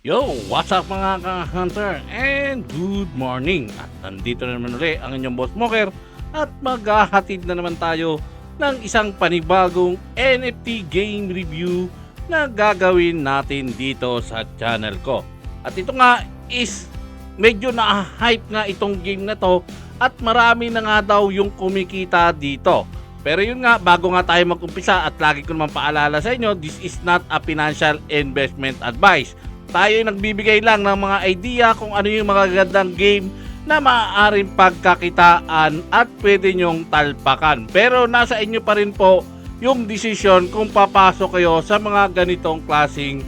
Yo, what's up mga ka-hunter and good morning. At nandito na naman ulit ang inyong boss Moker at maghahatid na naman tayo ng isang panibagong NFT game review na gagawin natin dito sa channel ko. At ito nga is medyo na-hype nga itong game na to at marami na nga daw yung kumikita dito. Pero yun nga, bago nga tayo mag-umpisa at lagi ko naman paalala sa inyo, this is not a financial investment advice. Tayo yung nagbibigay lang ng mga idea kung ano yung mga gandang game na maaaring pagkakitaan at pwede nyong talpakan. Pero nasa inyo pa rin po yung desisyon kung papasok kayo sa mga ganitong klaseng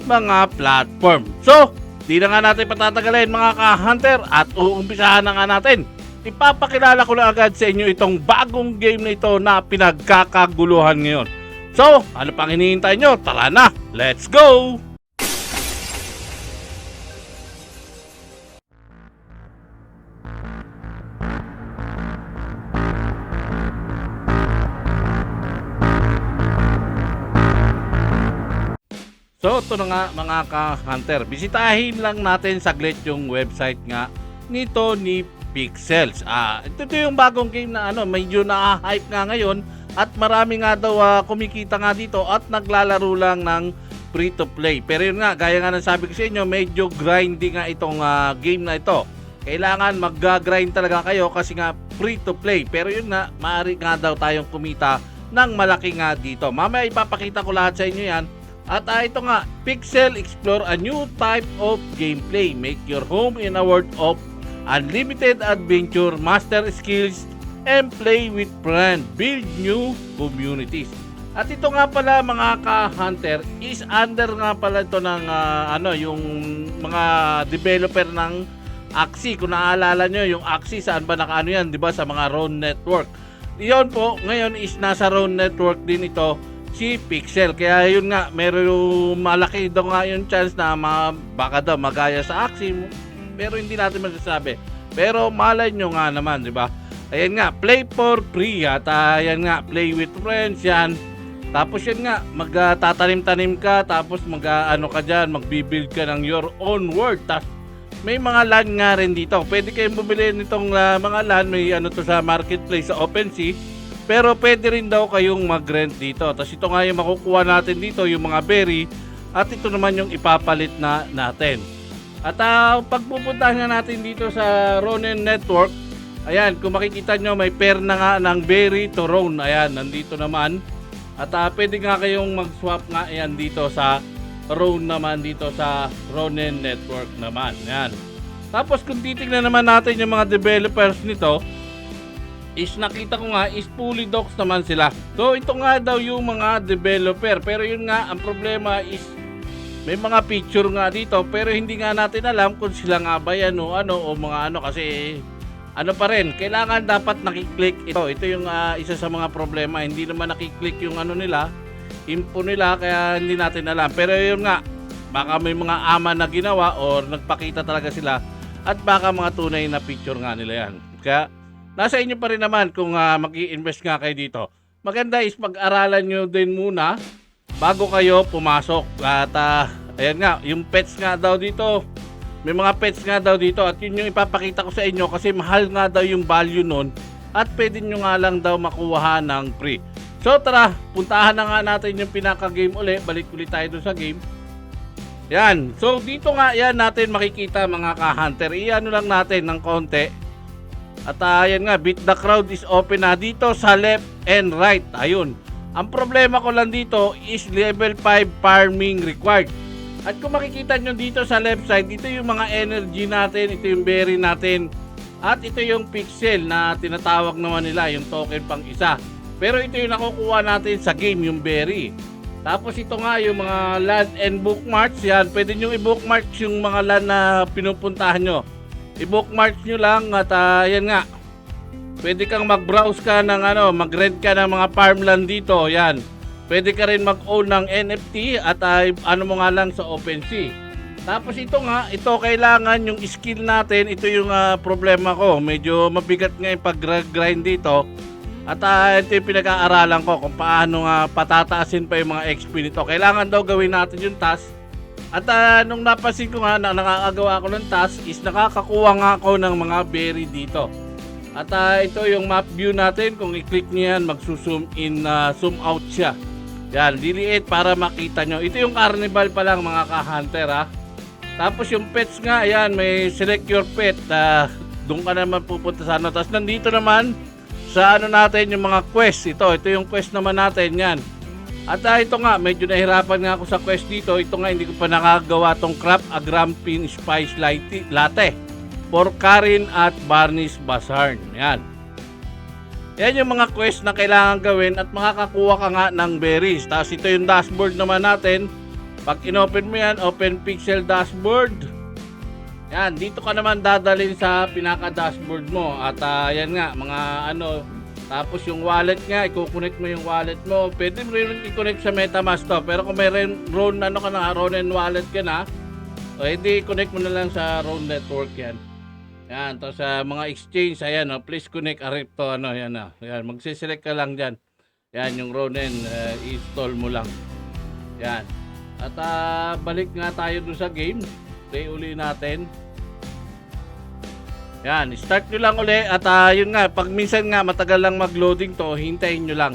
mga platform. So, di na nga natin patatagalin mga ka-hunter at uumpisahan na nga natin. Ipapakilala ko na agad sa inyo itong bagong game na ito na pinagkakaguluhan ngayon. So, ano pang hinihintay nyo? Tara na! Let's go! So ito na nga mga ka-hunter, bisitahin lang natin saglit yung website nga nito ni Pixels. Ito yung bagong game na medyo na-hype nga ngayon at marami nga daw kumikita nga dito at naglalaro lang ng free to play. Pero yun nga, gaya nga ng sabi ko sa inyo, medyo grinding nga itong game na ito. Kailangan mag-grind talaga kayo kasi nga free to play. Pero yun nga, maaari nga daw tayong kumita ng malaki nga dito. Mamaya ipapakita ko lahat sa inyo yan. At ito nga, Pixel explore a new type of gameplay. Make your home in a world of unlimited adventure, master skills, and play with friends. Build new communities. At ito nga pala mga ka-hunter is under nga pala ito ng yung mga developer ng Axie. Kung naaalala nyo, yung Axie saan ba nakaano yan, di ba? Sa mga Roam Network. Iyon po, ngayon is nasa Roam Network din ito si Pixel. Kaya yun nga, meron yung malaki daw nga yung chance na baka daw magaya sa Axie, pero hindi natin masasabi. Pero malay nyo nga naman, di ba? Ayan nga, play for free at ayan nga, play with friends yan. Tapos yan nga, magtatanim-tanim ka, tapos ka dyan, magbibuild ka ng your own world. Tapos may mga LAN nga rin dito. Pwede kayong bumili nitong mga LAN, may to sa marketplace sa OpenSea. Pero pwede rin daw kayong mag-rent dito. Tapos ito nga yung makukuha natin dito, yung mga berry. At ito naman yung ipapalit na natin. At pagpupuntahan nga natin dito sa Ronin Network, ayan, kung makikita nyo, may pair na nga ng berry to Ron. Ayan, nandito naman. At pwede nga kayong mag-swap nga ayan dito sa Ron naman, dito sa Ronin Network naman. Ayan. Tapos kung titignan naman natin yung mga developers nito, is nakita ko nga is fully docs naman sila. So ito nga daw yung mga developer. Pero yun nga, ang problema is may mga picture nga dito pero hindi nga natin alam kung sila nga ba yan o mga kasi pa rin. Kailangan dapat nakiklik ito. Ito yung isa sa mga problema. Hindi naman nakiklik yung nila, info nila, kaya hindi natin alam. Pero yun nga, baka may mga ama na ginawa or nagpakita talaga sila at baka mga tunay na picture nga nila yan. Kaya nasa inyo pa rin naman kung mag-i-invest nga kayo dito. Maganda is pag-aralan nyo din muna bago kayo pumasok. At ayan nga, yung pets nga daw dito. May mga pets nga daw dito at yun yung ipapakita ko sa inyo kasi mahal nga daw yung value nun at pwede nyo nga lang daw makuha ng free. So tara, puntahan na nga natin yung pinaka-game uli. Balik ulit tayo dun sa game. Yan. So dito nga yan natin makikita mga ka-hunter. Iano lang natin ng konti. At ayan nga, beat the crowd is open na dito sa left and right. Ayun. Ang problema ko lang dito is level 5 farming required. At kung makikita nyo dito sa left side, ito yung mga energy natin, ito yung berry natin. At ito yung pixel na tinatawag naman nila, yung token pang isa. Pero ito yung nakukuha natin sa game, yung berry. Tapos ito nga yung mga LAN and bookmarks. Yan, pwede nyo i-bookmark yung mga LAN na pinupuntahan nyo. I-bookmark nyo lang at yan nga. Pwede kang mag-browse ka ng mag-rent ka ng mga farmland dito. Yan. Pwede ka rin mag-own ng NFT at mo nga lang sa OpenSea. Tapos ito nga, ito kailangan yung skill natin. Ito yung problema ko. Medyo mabigat nga yung pag-grind dito. At ito yung pinag-aaralan ko kung paano nga patataasin pa yung mga XP nito. Kailangan daw gawin natin yung task At nung napansin ko nga na nakakagawa ako ng task is nakakakuha nga ako ng mga berry dito. At ito yung map view natin. Kung i-click nyo yan, magsusum in, zoom out siya. Yan, liliit para makita nyo. Ito yung carnival pa lang mga ka-hunter ha. Tapos yung pets nga, ayan, may select your pet. Doon ka naman pupunta sa ano. Tapos nandito naman sa ano natin yung mga quest. Ito yung quest naman natin yan. At ito nga, medyo nahirapan nga ako sa quest dito. Ito nga, hindi ko pa nakagawa tong Craft a Grampin Spice Latte for Karin at Barney's Bazaar. Yan. Yan yung mga quest na kailangan gawin at makakakuha ka nga ng berries. Tapos ito yung dashboard naman natin. Pag inopen mo yan, open pixel dashboard. Yan, dito ka naman dadalhin sa pinaka-dashboard mo. At yan nga, mga ano, tapos yung wallet nga, i-connect mo yung wallet mo. Pwede mo rin i-connect sa MetaMask to. Pero kung may Ronin wallet ka na, hindi connect mo na lang sa Ronin Network yan. Yan, tapos sa mga exchange, ayan, please connect a crypto, yan na. Yan, magsiselect ka lang dyan. Yan, yung Ronin, install mo lang. Yan. At balik nga tayo dun sa game. Play uli natin. Yan, start nyo lang uli. At yun nga, pag minsan nga matagal lang mag-loading to, hintayin nyo lang.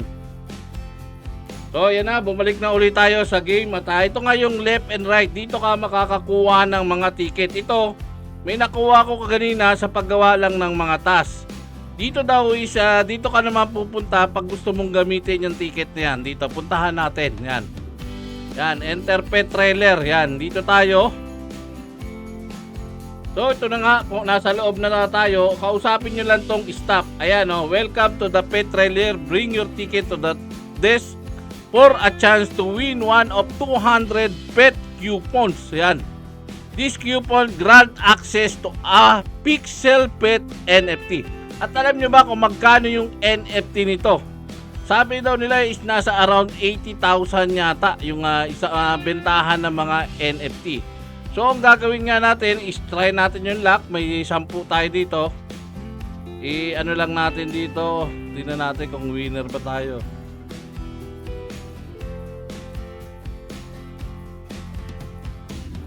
So yan na, bumalik na uli tayo sa game. At ito nga yung left and right. Dito ka makakakuha ng mga ticket. Ito, may nakuha ko kanina sa paggawa lang ng mga task. Dito daw is, dito ka naman pupunta pag gusto mong gamitin yung ticket na yan. Dito, puntahan natin. Yan. Yan, enter pet trailer. Yan, dito tayo. So, ito na nga, kung nasa loob na tayo, kausapin nyo lang tong stop. Ayan, welcome to the pet trailer. Bring your ticket to the desk for a chance to win one of 200 pet coupons. Yan. This coupon grant access to a Pixel Pet NFT. At alam nyo ba kung magkano yung NFT nito? Sabi daw nila is nasa around 80,000 yata yung bentahan ng mga NFT. So ang gagawin nga natin is try natin yung luck. May 10 tayo dito. Ano lang natin dito. Tingnan natin kung winner ba tayo.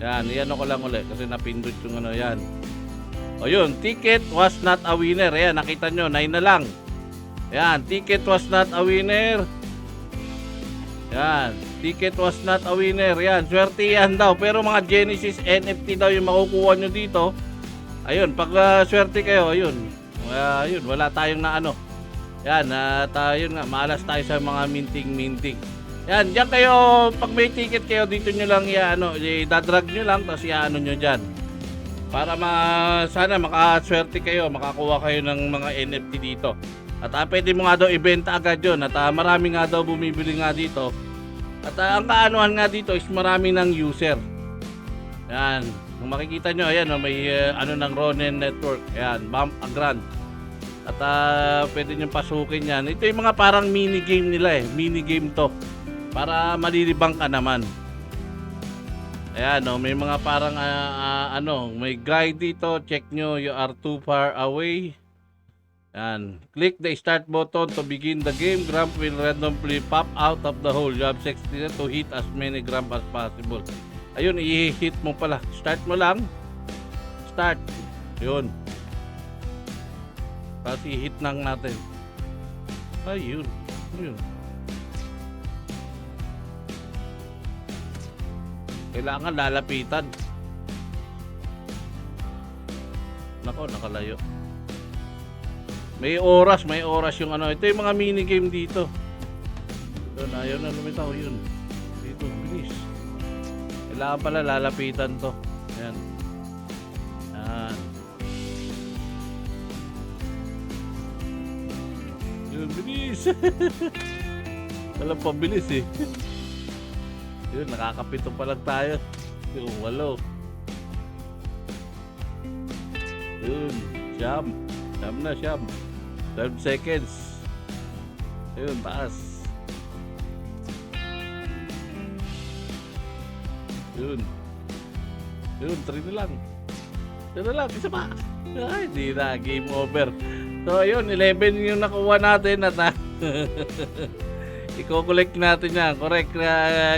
Yan, iyan ko lang ulit kasi napindot yung ano yan. O yun, ticket was not a winner. Ayan, nakita nyo, 9 na lang. Yan, ticket was not a winner. Yan, ticket was not a winner. Yan, swerte yan daw. Pero mga Genesis NFT daw yung makukuha nyo dito. Ayun, pag swerte kayo, ayun. Ayun, wala tayong na ano. Yan, tayo nga, malas tayo sa mga minting. Yan, diyan kayo, pag may ticket kayo, dito nyo lang i-dadrag nyo lang, tapos i-ano nyo dyan. Para sana makaswerte kayo, makakuha kayo ng mga NFT dito. At pwede mo nga daw ibenta agad yun. At marami nga daw bumibili nga dito. At ang kaanuhan nga dito is marami ng user. Yan. Kung makikita nyo, ayan, may ng Ronin Network. Ayan, Bump a Grand. At pwede nyo pasukin yan. Ito yung mga parang minigame nila eh. Minigame to. Para malilibang ka naman. Ayan, may mga parang may guide dito. Check nyo, you are too far away. Yan. Click the start button to begin the game. Grump will randomly pop out of the hole. You have 60 seconds to hit as many grump as possible. Ayun, i-hit mo pala. Start mo lang. Start. Yun. Tapos i-hit lang natin. Ayun. Ayun. Kailangan lalapitan. Nako, nakalayo. May oras yung ano. Ito yung mga minigame dito. Doon, ayaw na lumitaw yun. Dito, bilis. Kailangan pala lalapitan to. Ayan. Ayan. Yun, bilis. Walang pabilis eh. Yun, nakakapito pa lang tayo. Yung 8. Yun, siyam. Siyam na, siyam. 12 seconds. Ayun, taas. Yun. Yun, 3 na lang. 3 na lang, isa pa. Ay, di na, game over. So, ayun, 11 yung nakuha natin at i-collect natin yan. Correct,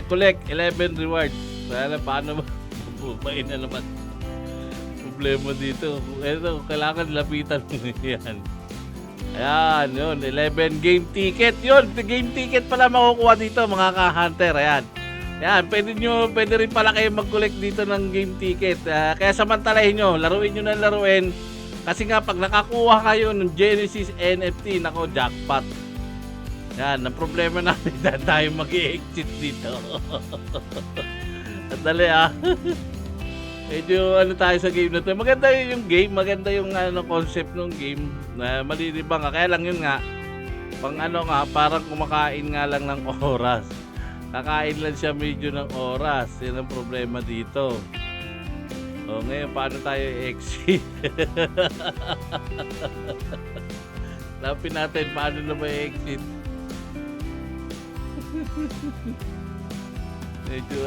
collect 11 rewards. Paano ba? Bumay na naman. Problema dito. Ito, kailangan lapitan mo yan. Ayan, yun. 11 game ticket. Yun, game ticket pala makukuha dito mga ka-hunter. Ayan. Ayan, pwede rin pala kayo mag-collect dito ng game ticket. Kaya samantalahin nyo, laruin nyo na laruin. Kasi nga, pag nakakuha kayo ng Genesis NFT, nako, jackpot. Ayan, ang problema namin na tayo mag-i-exit dito. At dali medyo tayo sa game na to. Maganda yung game, maganda yung concept ng game na malilibang ka. Kaya lang yun nga, pang parang kumakain nga lang ng oras. Kakain lang siya medyo ng oras. Yan ang problema dito. O ngayon, paano tayo exit? Lapin natin, paano na ba exit? Medyo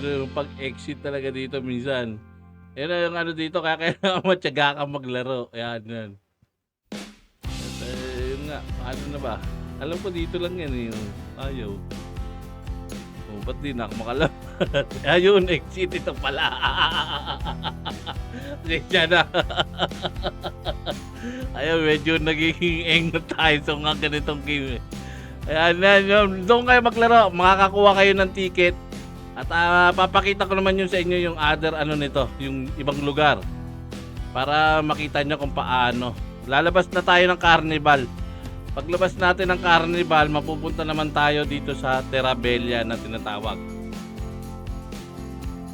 yung pag-exit talaga dito minsan. Yan yung dito, kaya kailangan matyaga ka maglaro. Ayan, yan. Yun nga, paano na ba? Alam ko dito lang yan yung ayaw. Ba't di na ako makalabas? Ayun, exit ito pala. Kaya na. Ayun, medyo nagiging engot tayo sa mga ganitong game. Ayan, doon kayo maglaro. Makakakuha kayo ng ticket. At papakita ko naman yun sa inyo yung other nito, yung ibang lugar. Para makita nyo kung paano. Lalabas na tayo ng carnival. Paglabas natin ng carnival, mapupunta naman tayo dito sa Terabella na tinatawag.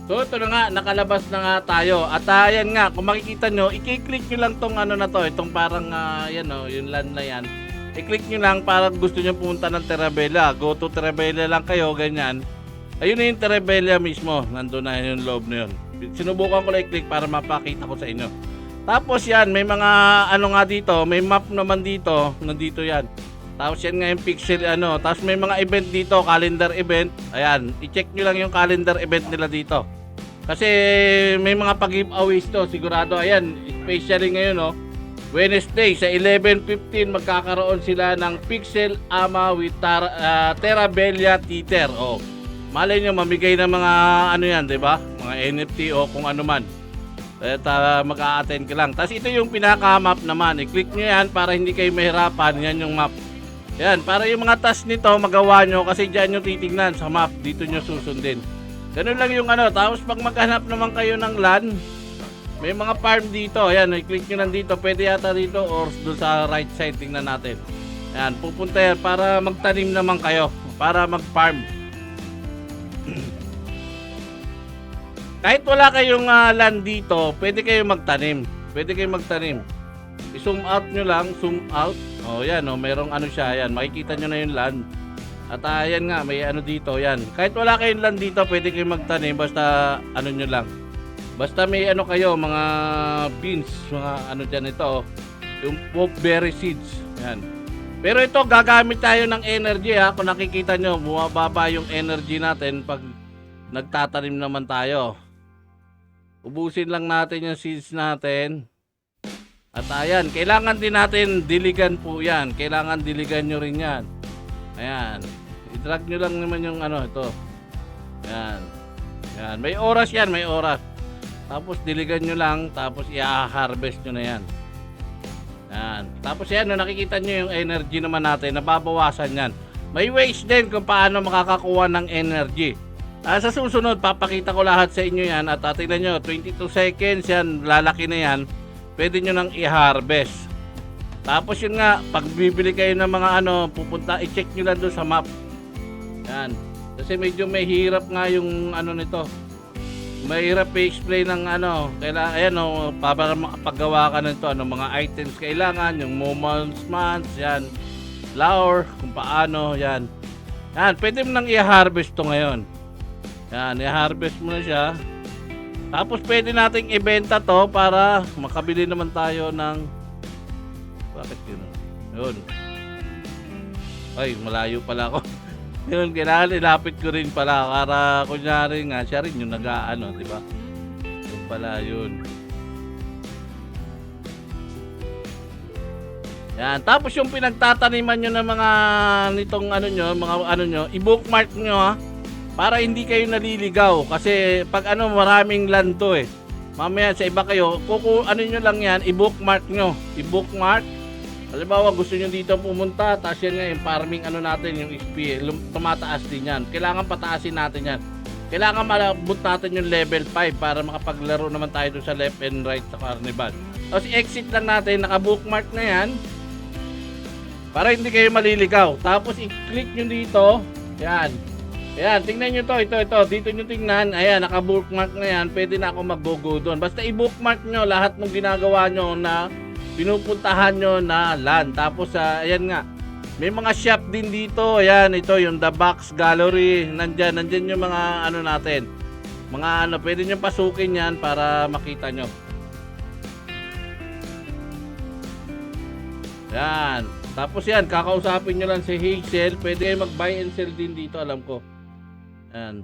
So ito na nga, nakalabas na nga tayo. At ayan nga, kung makikita nyo, i-click nyo lang tong na to, itong parang yung land na yan. I-click nyo lang para gusto nyo pumunta ng Terabella. Go to Terabella lang kayo, ganyan. Ayun na yung Terabella mismo, nandun na yung loob na yun. Sinubukan ko lang i-click para mapakita ko sa inyo. Tapos yan, may mga nga dito, may map naman dito, nandito yan. Tapos yan nga yung pixel tapos may mga event dito, calendar event. Ayan, i-check nyo lang yung calendar event nila dito. Kasi may mga pag-giveaways to, sigurado. Ayan, especially ngayon Wednesday sa 11:15 magkakaroon sila ng Pixel Ama with Terabella Tether. Malay nyo, mamigay ng mga yan, 'di ba? Mga NFT o kung ano man. At mag-a-attend ka lang. Tapos ito yung pinaka-map naman. I-click nyo yan para hindi kayo mahirapan. Yan yung map. Yan, para yung mga task nito magawa nyo kasi dyan nyo titignan sa map. Dito nyo susundin. Ganun lang yung Tapos pag maghanap naman kayo ng land, may mga farm dito. Ayan, i-click nyo lang dito. Pwede yata dito or doon sa right side. Tingnan natin. Ayan, pupunta yan para magtanim naman kayo. Para mag-farm. Kahit wala kayong land dito, pwede kayong magtanim. Pwede kayong magtanim. I-zoom out nyo lang, zoom out. Yan, merong siya, yan. Makikita nyo na yung land. At yan nga, may dito, yan. Kahit wala kayong land dito, pwede kayong magtanim. Basta, nyo lang. Basta may kayo, mga beans, mga dyan ito. Yung pokeberry seeds. Yan. Pero ito, gagamit tayo ng energy Kung nakikita nyo, bumababa yung energy natin pag nagtatanim naman tayo. Ubusin lang natin yung seeds natin. At ayan, kailangan din natin diligan po yan. Kailangan diligan nyo rin yan. Ayan. I-drag nyo lang naman yung ito. Ayan. Ayan. May oras yan, may oras. Tapos diligan nyo lang, tapos i-harvest nyo na yan. Ayan. Tapos yan, nakikita nyo yung energy naman natin, nababawasan yan. May ways din kung paano makakakuha ng energy. Sa susunod, papakita ko lahat sa inyo yan. At tingnan nyo, 22 seconds yan, lalaki na yan. Pwede nyo nang i-harvest. Tapos yun nga, pag bibili kayo ng mga pupunta, i-check nyo lang doon sa map. Yan. Kasi medyo may hirap nga yung nito. Mahirap i-explain ng kailangan, para paggawa ka nito, mga items kailangan, yung moments, months, yan. Flower, kung paano, yan. Yan, pwede mo nang i-harvest to ngayon. Yan, i-harvest mo na siya. Tapos pwede nating ibenta to para makabili naman tayo ng bakit yun? Yun. Ay, malayo pala ako. Yun, kailangan ilapit ko rin pala para kunyari nga siya rin yung di ba? Yun pala yun. Yan, tapos yung pinagtataniman nyo ng mga nitong nyo, mga nyo, i-bookmark nyo para hindi kayo naliligaw. Kasi pag ano, maraming land to eh. Mamaya sa iba kayo, ano nyo lang yan, i-bookmark nyo. I-bookmark. Halimbawa, gusto nyo dito pumunta, taas yan nga yung farming ano natin, yung XP, tumataas din yan. Kailangan pataasin natin yan. Kailangan malabot natin yung level 5 para makapaglaro naman tayo doon sa left and right sa carnival. Tapos exit lang natin, naka-bookmark na yan. Para hindi kayo maliligaw. Tapos i-click nyo dito, yan. Ayan, tingnan nyo to, ito. Dito nyo tingnan, ayan, naka-bookmark na yan. Pwede na ako mag-go doon. Basta i-bookmark nyo lahat ng ginagawa nyo na pinupuntahan nyo na land. Tapos, ayan nga, may mga shop din dito. Ayan, ito yung The Box Gallery. Nandyan yung mga ano natin. Mga ano, pwede nyo pasukin yan para makita nyo. Ayan. Tapos yan, kakausapin nyo lang si Hazel. Pwede kayo mag-buy and sell din dito, alam ko. Ayan.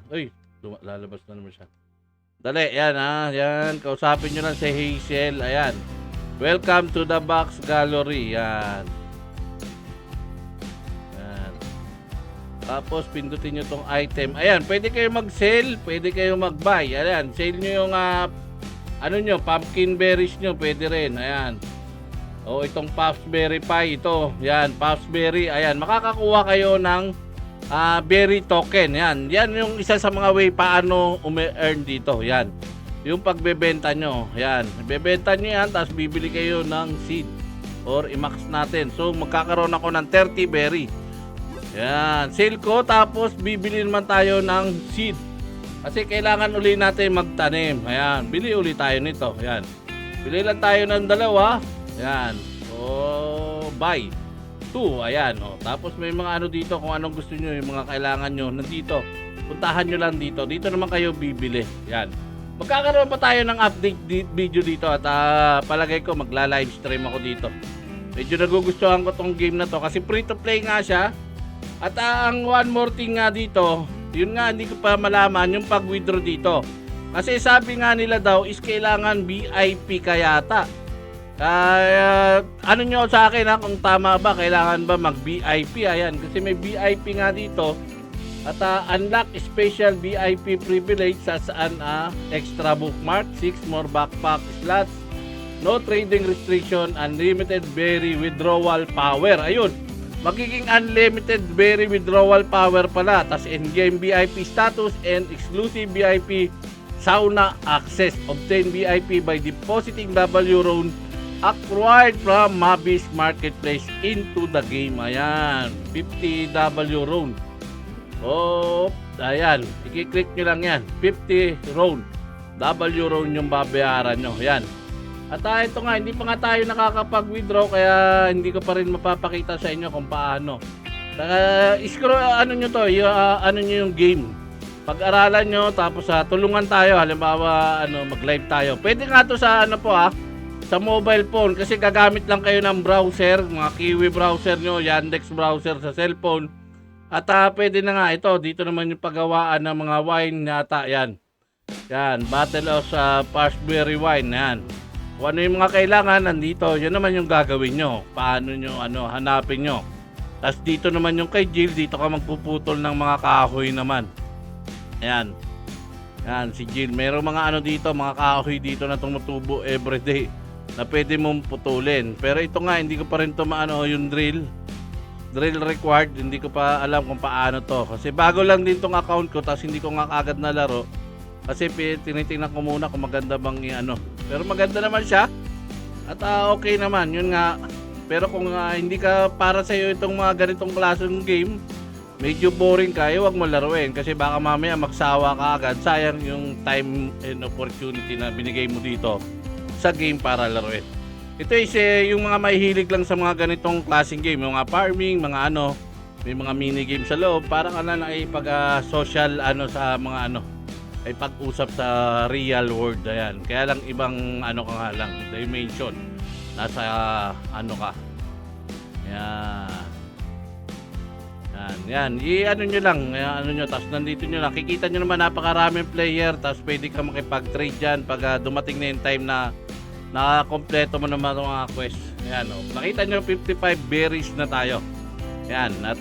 Uy, lalabas na naman siya. Dali, yan ha. Yan, kausapin nyo lang si Hazel. Ayan. Welcome to The Box Gallery. Yan. Yan. Tapos, pindutin nyo tong item. Ayan, pwede kayo mag-sell. Pwede kayo mag-buy. Ayan, sell nyo yung ano nyo, pumpkin berries nyo. Pwede rin. Ayan. O, itong Puffs Berry Pie. Ito. Yan, Puffs Berry. Ayan, makakakuha kayo ng berry token. Yan yung isa sa mga way paano umi-earn dito. Yan yung pagbebenta nyo. Yan, bebenta nyo yan, tapos bibili kayo ng seed or i-max natin. So magkakaroon ako ng 30 berry. Yan, sale ko, tapos bibili naman tayo ng seed kasi kailangan uli natin magtanim. Ayan, bili uli tayo nito. Yan, bili lang tayo ng dalawa. Yan, so buy 2, ayan, tapos may mga ano dito kung anong gusto nyo, yung mga kailangan nyo nandito, puntahan nyo lang dito naman kayo bibili. Yan, magkakaroon pa tayo ng update video dito at palagay ko magla-live stream ako dito. Medyo nagugustuhan ko tong game na to kasi free to play nga siya. At ang one more thing nga dito, yun nga hindi ko pa malaman yung pag-withdraw dito, kasi sabi nga nila daw is kailangan VIP ka yata. Ano nyo sa akin kung tama ba, kailangan ba mag-VIP? Ayan, kasi may VIP nga dito. At unlock special VIP privilege sa saan extra bookmark, 6 more backpack slots, no trading restriction, unlimited berry withdrawal power. Ayun, magiging unlimited berry withdrawal power pala. Tas in-game VIP status and exclusive VIP sauna access. Obtain VIP by depositing W Round acquired from Mabis Marketplace into the game. Ayan, 50 W Round. Ayan, i-click nyo lang yan, 50 round W Round yung babayaran nyo. Ayan. At ito nga, hindi pa nga tayo nakakapag-withdraw, kaya hindi ko pa rin mapapakita sa inyo kung paano. Scroll, ano nyo to, ano nyo yung game, pag-aralan nyo, tapos tulungan tayo. Halimbawa, mag-live tayo. Pwede nga to sa sa mobile phone, kasi gagamit lang kayo ng browser, mga Kiwi browser nyo, Yandex browser sa cellphone. At pwede na nga ito, dito naman yung paggawaan ng mga wine yata. Yan, Battle of Parshberry Wine. Yan, kung ano yung mga kailangan nandito, yun naman yung gagawin nyo, paano nyo hanapin nyo. Tapos dito naman yung kay Jill, dito ka magpuputol ng mga kahoy naman. Yan, si Jill, mayroong mga dito, mga kahoy dito na tumutubo everyday na pwede mong putulin. Pero ito nga, hindi ko pa rin yung drill required, hindi ko pa alam kung paano to, kasi bago lang din tong account ko, tapos hindi ko nga agad nalaro kasi tinitingnan ko muna kung maganda bang pero maganda naman siya at okay naman, yun nga. Pero kung hindi ka para sa iyo itong mga ganitong klaseng game, medyo boring ka, huwag mo laruin kasi baka mamaya magsawa ka agad. Sayang yung time and opportunity na binigay mo dito sa game para laruin. Ito is yung mga mahihilig lang sa mga ganitong klaseng game, yung mga farming, mga may mga mini game sa loob, parang ay pag social sa mga ay pag-usap sa real world. Ayan, kaya lang ibang ka nga lang, dimension, nasa ka. Yan, nyo lang, tapos nandito nyo lang, kikita nyo naman napakaraming player, tapos pwede ka makipag-trade dyan pag dumating na yung time na nakakompleto mo naman ang mga quest. Ayan, nakita nyo 55 berries na tayo. Yan. At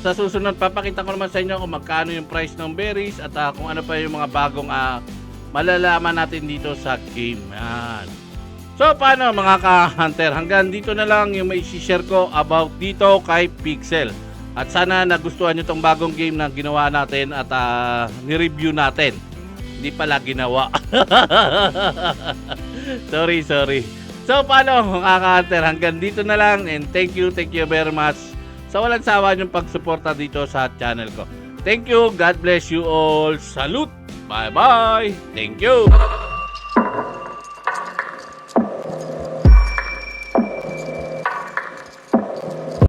sa susunod, papakita ko naman sa inyo kung magkano yung price ng berries at kung ano pa yung mga bagong malalaman natin dito sa game. Yan. So, paano mga ka-hunter? Hanggang dito na lang yung may share ko about dito kay Pixel. At sana nagustuhan nyo tong bagong game na ginawa natin at ni-review natin. Hindi pala ginawa. sorry. So, paano mga ka-hunter? Hanggang dito na lang and thank you very much sa walang sawa niyong pagsuporta dito sa channel ko. Thank you. God bless you all. Salute. Bye-bye. Thank you.